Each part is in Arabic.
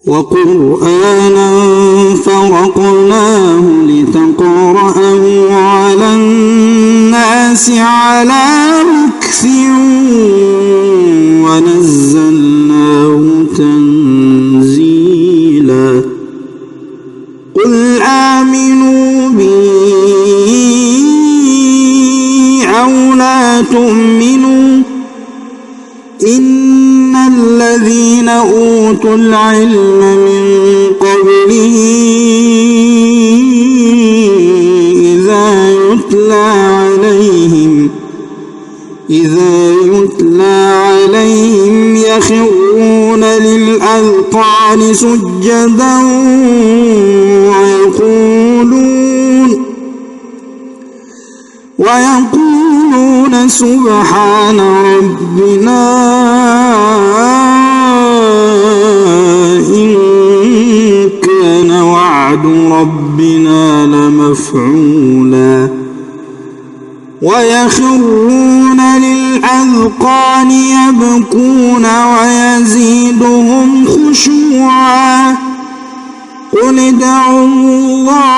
وقرآنا فرقناه لتقرأه على الناس على مكث ونزلناه تنزيلا قل آمنوا بي أو لا تؤمنوا إن الذين أوتوا العلم من قبله إذا يتلى عليهم يخرون للأذقان سجدا ويقولون سبحان ربنا إن كان وعد ربنا لمفعولا ويخرون للأذقان يبكون ويزيدهم خشوعا قل ادعوا الله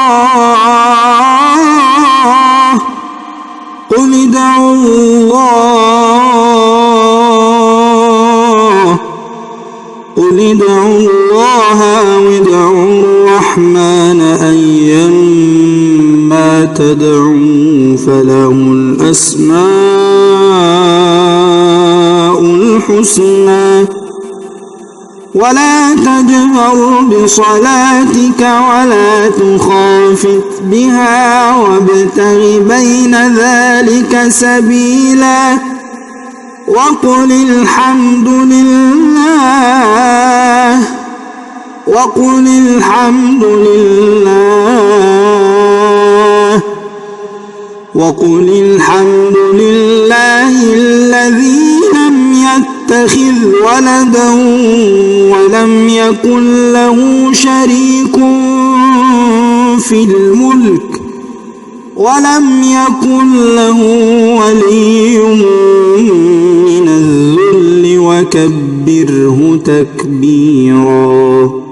أو ادعوا الرحمن أيما تدعوا فله الأسماء الحسنى ولا تجهر بصلاتك ولا تخافت بها وابتغ بين ذلك سبيلا وقل الحمد لله الذي لم يتخذ ولدا ولم يكن له شريك في الملك ولم يكن له ولي من الذل وكبره تكبيرا.